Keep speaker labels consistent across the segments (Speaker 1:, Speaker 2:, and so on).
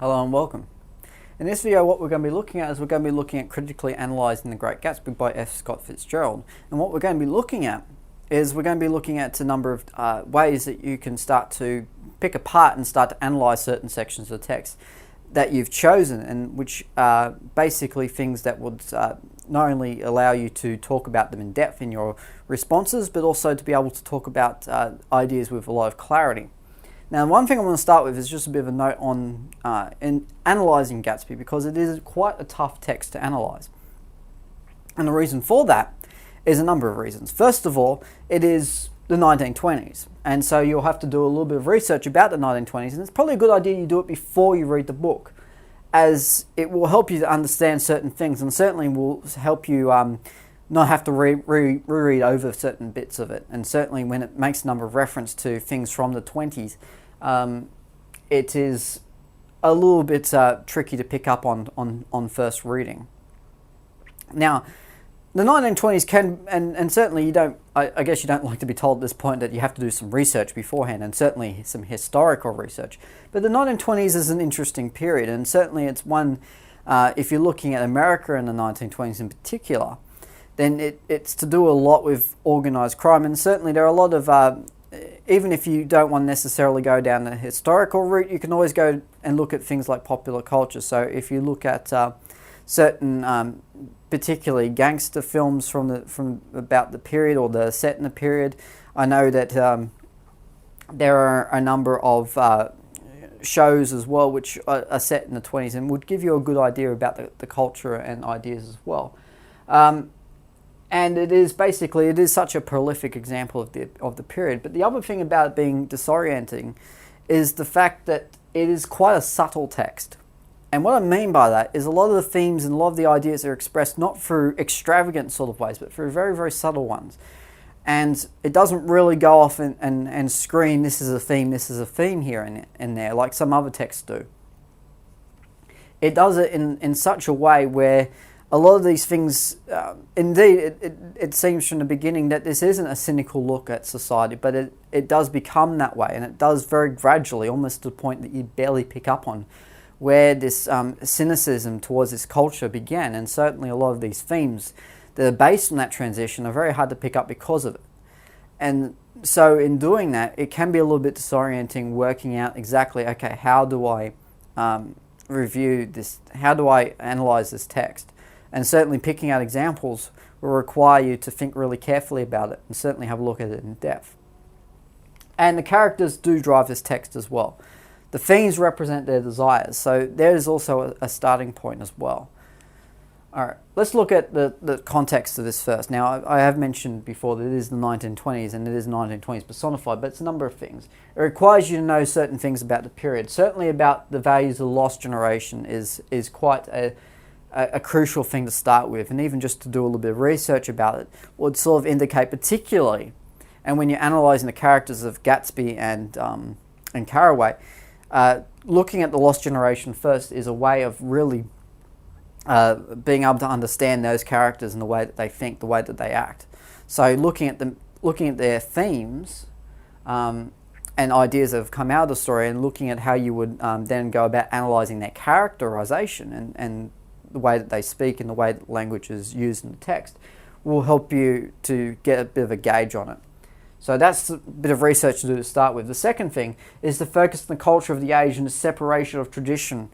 Speaker 1: Hello and welcome. In this video what we're going to be looking at is we're going to be looking at critically analysing The Great Gatsby by F. Scott Fitzgerald. And what we're going to be looking at is we're going to be looking at a number of ways that you can start to pick apart and start to analyse certain sections of the text that you've chosen, and which are basically things that would not only allow you to talk about them in depth in your responses, but also to be able to talk about ideas with a lot of clarity. Now, one thing I want to start with is just a bit of a note on in analysing Gatsby, because it is quite a tough text to analyse. And the reason for that is a number of reasons. First of all, it is the 1920s, and so you'll have to do a little bit of research about the 1920s, and it's probably a good idea you do it before you read the book, as it will help you to understand certain things, and certainly will help you not have to reread over certain bits of it. And certainly when it makes a number of reference to things from the 20s, it is a little bit tricky to pick up on first reading. Now, the 1920s can, and certainly you don't, I guess you don't like to be told at this point that you have to do some research beforehand, and certainly some historical research. But the 1920s is an interesting period, and certainly it's one, if you're looking at America in the 1920s in particular, then it's to do a lot with organised crime. And certainly there are a lot of, even if you don't want to necessarily go down the historical route, you can always go and look at things like popular culture. So if you look at certain particularly gangster films from about the period, or the set in the period, I know that there are a number of shows as well which are set in the 20s and would give you a good idea about the culture and ideas as well. And it is such a prolific example of the period. But the other thing about it being disorienting is the fact that it is quite a subtle text. And what I mean by that is a lot of the themes and a lot of the ideas are expressed not through extravagant sort of ways, but through very, very subtle ones. And it doesn't really go off and scream, this is a theme here and there, like some other texts do. It does it in such a way where a lot of these things, indeed, it seems from the beginning that this isn't a cynical look at society, but it does become that way, and it does very gradually, almost to the point that you barely pick up on, where this cynicism towards this culture began. And certainly a lot of these themes that are based on that transition are very hard to pick up because of it. And so in doing that, it can be a little bit disorienting, working out exactly, okay, how do I review this, how do I analyse this text? And certainly picking out examples will require you to think really carefully about it and certainly have a look at it in depth. And the characters do drive this text as well. The themes represent their desires, so there's also a starting point as well. Alright, let's look at the context of this first. Now, I have mentioned before that it is the 1920s, and it is 1920s personified, but it's a number of things. It requires you to know certain things about the period. Certainly about the values of the lost generation is quite a crucial thing to start with, and even just to do a little bit of research about it would sort of indicate particularly, and when you're analysing the characters of Gatsby and Caraway, looking at the lost generation first is a way of really being able to understand those characters and the way that they think, the way that they act. So looking at their themes and ideas that have come out of the story, and looking at how you would then go about analysing their characterisation and the way that they speak and the way that language is used in the text will help you to get a bit of a gauge on it. So that's a bit of research to do to start with. The second thing is to focus on the culture of the age and the separation of tradition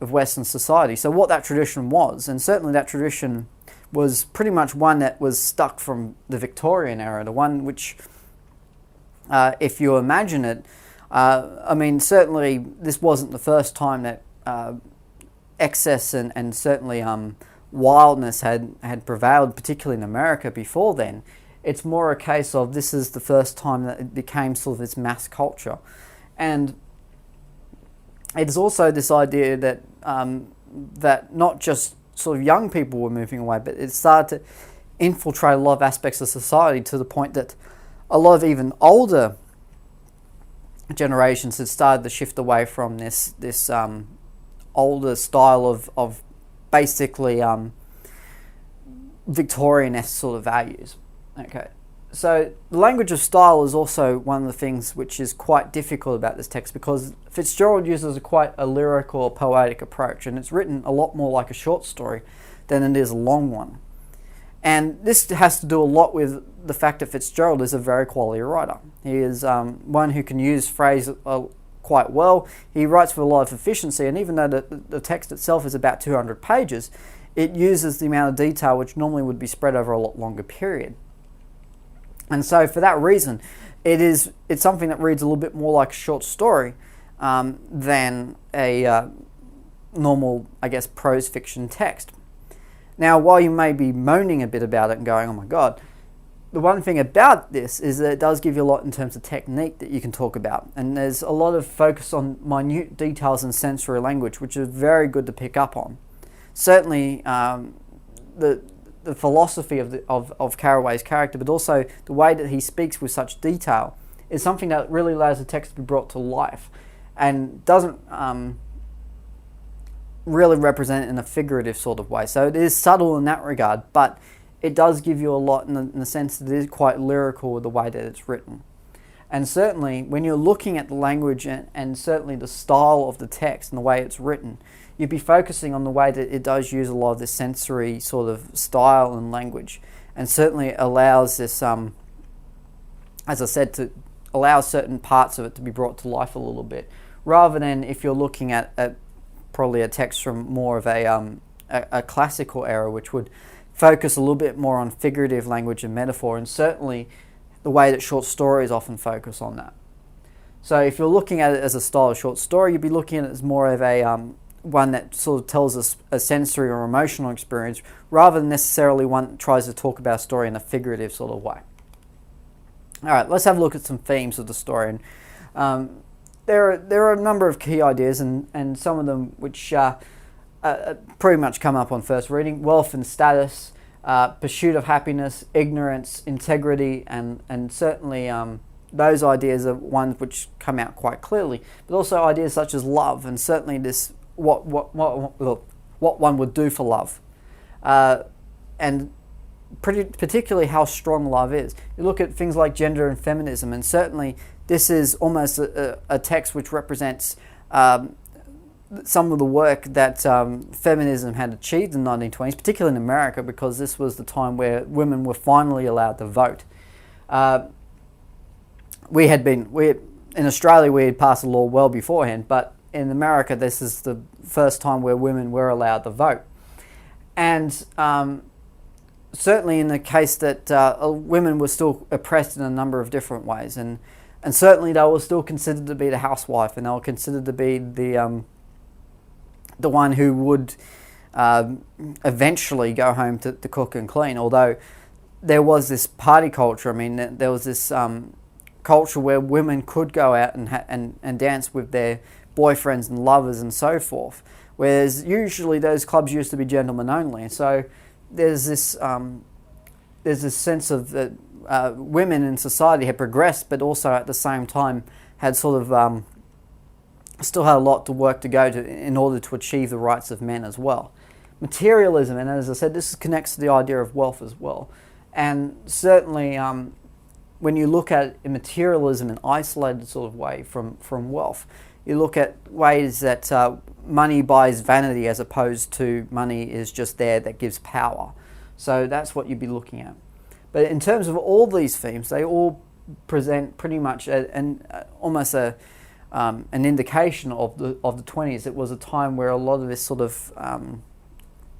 Speaker 1: of Western society. So what that tradition was, and certainly that tradition was pretty much one that was stuck from the Victorian era, the one which, if you imagine it, I mean, certainly this wasn't the first time that excess and certainly wildness had prevailed, particularly in America before then. It's more a case of this is the first time that it became sort of this mass culture. And it's also this idea that that not just sort of young people were moving away, but it started to infiltrate a lot of aspects of society, to the point that a lot of even older generations had started to shift away from this older style of basically Victorian-esque sort of values. Okay, So the language of style is also one of the things which is quite difficult about this text, because Fitzgerald uses quite a lyrical or poetic approach, and it's written a lot more like a short story than it is a long one. And this has to do a lot with the fact that Fitzgerald is a very quality writer. He is one who can use phrase quite well. He writes with a lot of efficiency, and even though the text itself is about 200 pages, it uses the amount of detail which normally would be spread over a lot longer period. And so for that reason, it's something that reads a little bit more like a short story than a normal, I guess, prose fiction text. Now, while you may be moaning a bit about it and going, oh my God, the one thing about this is that it does give you a lot in terms of technique that you can talk about. And there's a lot of focus on minute details and sensory language, which is very good to pick up on. Certainly, the philosophy of Carraway's character, but also the way that he speaks with such detail, is something that really allows the text to be brought to life and doesn't really represent it in a figurative sort of way. So it is subtle in that regard, but it does give you a lot in the sense that it is quite lyrical with the way that it's written. And certainly when you're looking at the language and certainly the style of the text and the way it's written, you'd be focusing on the way that it does use a lot of this sensory sort of style and language, and certainly allows this, as I said, to allow certain parts of it to be brought to life a little bit, rather than if you're looking at probably a text from more of a classical era, which would focus a little bit more on figurative language and metaphor, and certainly the way that short stories often focus on that. So if you're looking at it as a style of short story, you'd be looking at it as more of a one that sort of tells us a sensory or emotional experience, rather than necessarily one that tries to talk about a story in a figurative sort of way. Alright, let's have a look at some themes of the story. And there are a number of key ideas, and some of them which pretty much come up on first reading: wealth and status, pursuit of happiness, ignorance, integrity, and certainly those ideas are ones which come out quite clearly, but also ideas such as love, and certainly this what one would do for love, and particularly how strong love is. You look at things like gender and feminism, and certainly this is almost a text which represents some of the work that feminism had achieved in the 1920s, particularly in America, because this was the time where women were finally allowed to vote. In Australia we had passed a law well beforehand, but in America this is the first time where women were allowed to vote. And certainly in the case that women were still oppressed in a number of different ways, and certainly they were still considered to be the housewife, and they were considered to be the one who would eventually go home to cook and clean. Although there was this party culture, I mean, there was this culture where women could go out and dance with their boyfriends and lovers and so forth, whereas usually those clubs used to be gentlemen only. So there's this sense of that women in society had progressed, but also at the same time had sort of still had a lot to work to go to in order to achieve the rights of men as well. Materialism, and as I said, this connects to the idea of wealth as well. And certainly when you look at materialism in an isolated sort of way from wealth, you look at ways that money buys vanity as opposed to money is just there that gives power. So that's what you'd be looking at. But in terms of all these themes, they all present pretty much almost an indication of the 20s. It was a time where a lot of this sort of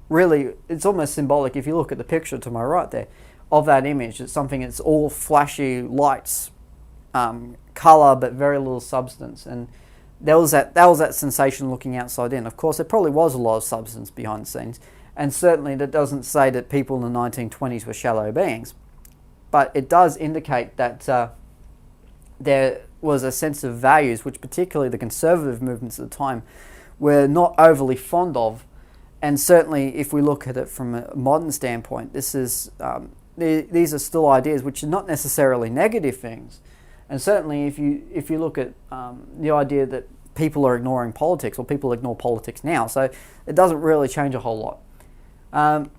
Speaker 1: really, it's almost symbolic. If you look at the picture to my right there of that image, it's something that's all flashy lights, color, but very little substance. And that was that sensation looking outside in. Of course, there probably was a lot of substance behind the scenes, and certainly that doesn't say that people in the 1920s were shallow beings, but it does indicate that there was a sense of values which particularly the conservative movements at the time were not overly fond of. And certainly if we look at it from a modern standpoint, this is these are still ideas which are not necessarily negative things. And certainly if you look at the idea that people are ignoring politics, or people ignore politics now, so it doesn't really change a whole lot.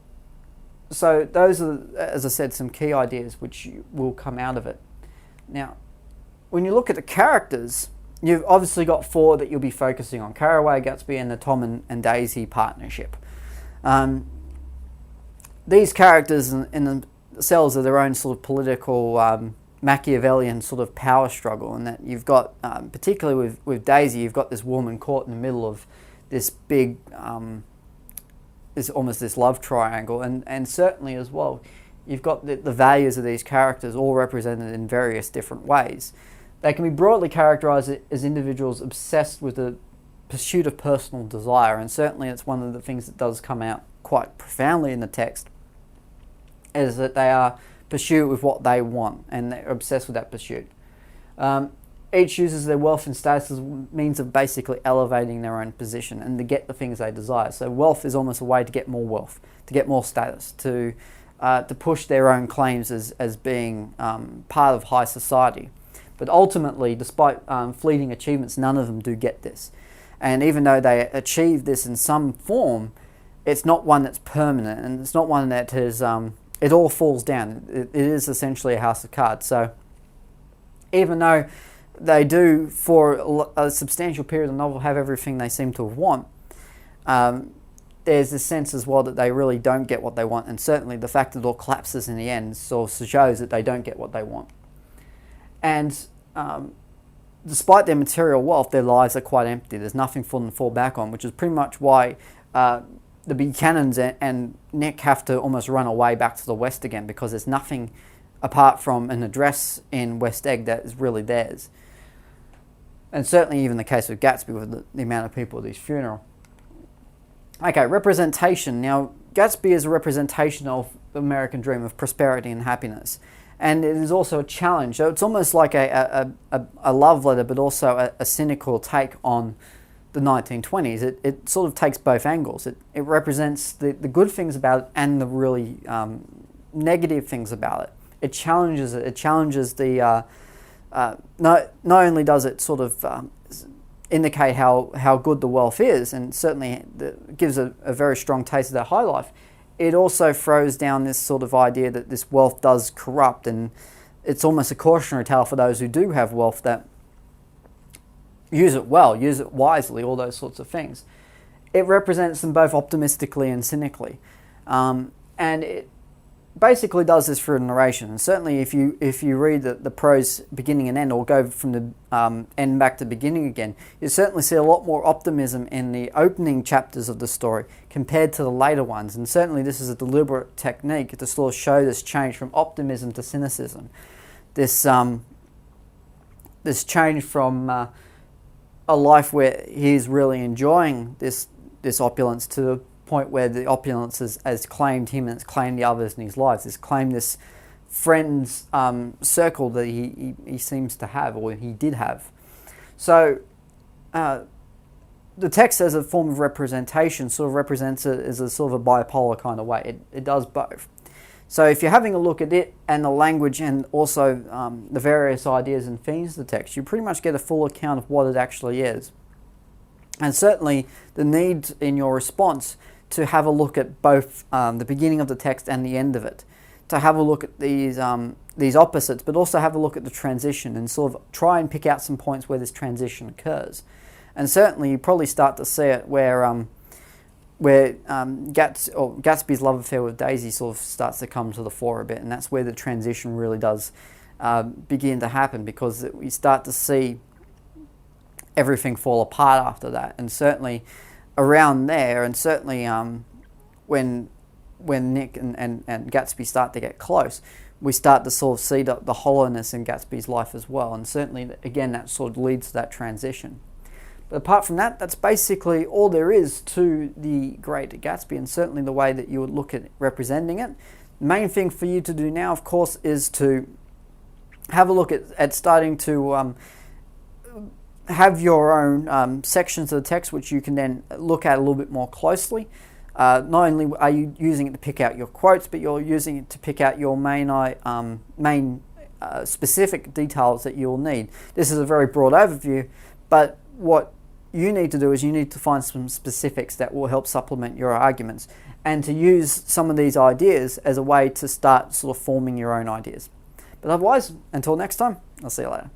Speaker 1: So those are, as I said, some key ideas which will come out of it. Now, when you look at the characters, you've obviously got four that you'll be focusing on: Carraway, Gatsby, and the Tom and Daisy partnership. These characters in themselves are their own sort of political Machiavellian sort of power struggle, and that you've got, particularly with Daisy, you've got this woman caught in the middle of this big, this love triangle, and certainly as well, you've got the values of these characters all represented in various different ways. They can be broadly characterized as individuals obsessed with the pursuit of personal desire, and certainly it's one of the things that does come out quite profoundly in the text, is that they are pursued with what they want, and they're obsessed with that pursuit. Each uses their wealth and status as a means of basically elevating their own position and to get the things they desire. So wealth is almost a way to get more wealth, to get more status, to push their own claims as being part of high society. But ultimately, despite fleeting achievements, none of them do get this. And even though they achieve this in some form, it's not one that's permanent, and it's not one that is, it all falls down. It is essentially a house of cards. So even though they do, for a substantial period of the novel, have everything they seem to want, there's this sense as well that they really don't get what they want, and certainly the fact that it all collapses in the end sort of shows that they don't get what they want. And despite their material wealth, their lives are quite empty. There's nothing for them to fall back on, which is pretty much why the Buchanans and Nick have to almost run away back to the West again, because there's nothing apart from an address in West Egg that is really theirs. And certainly even the case with Gatsby, with the amount of people at his funeral. Okay, representation. Now, Gatsby is a representation of the American dream of prosperity and happiness. And it is also a challenge. So it's almost like a love letter, but also a cynical take on the 1920s. It sort of takes both angles. It represents the good things about it and the really negative things about it. It challenges it. It challenges the... not only does it sort of indicate how good the wealth is, and certainly gives a very strong taste of their high life, it also throws down this sort of idea that this wealth does corrupt, and it's almost a cautionary tale for those who do have wealth, that use it well, use it wisely, all those sorts of things. It represents them both optimistically and cynically, and it basically does this through narration. And certainly if you read the prose beginning and end, or go from the end back to beginning again, you certainly see a lot more optimism in the opening chapters of the story compared to the later ones. And certainly this is a deliberate technique to sort of show this change from optimism to cynicism. This change from a life where he's really enjoying this opulence to the point where the opulence has claimed him and it's claimed the others in his lives. It's claimed this friends circle that he seems to have, or he did have. So the text as a form of representation sort of represents it as a sort of a bipolar kind of way. It does both. So if you're having a look at it and the language and also the various ideas and themes of the text, you pretty much get a full account of what it actually is. And certainly the need in your response to have a look at both the beginning of the text and the end of it, to have a look at these opposites, but also have a look at the transition and sort of try and pick out some points where this transition occurs. And certainly you probably start to see it where Gatsby's love affair with Daisy sort of starts to come to the fore a bit, and that's where the transition really does begin to happen, because we start to see everything fall apart after that. And certainly around there, and certainly when Nick and Gatsby start to get close, we start to sort of see the hollowness in Gatsby's life as well. And certainly, again, that sort of leads to that transition. But apart from that, that's basically all there is to the Great Gatsby, and certainly the way that you would look at representing it. The main thing for you to do now, of course, is to have a look at starting to have your own sections of the text, which you can then look at a little bit more closely. Not only are you using it to pick out your quotes, but you're using it to pick out your main specific details that you'll need. This is a very broad overview, but what you need to do is you need to find some specifics that will help supplement your arguments. and to use some of these ideas as a way to start sort of forming your own ideas. But otherwise, until next time, I'll see you later.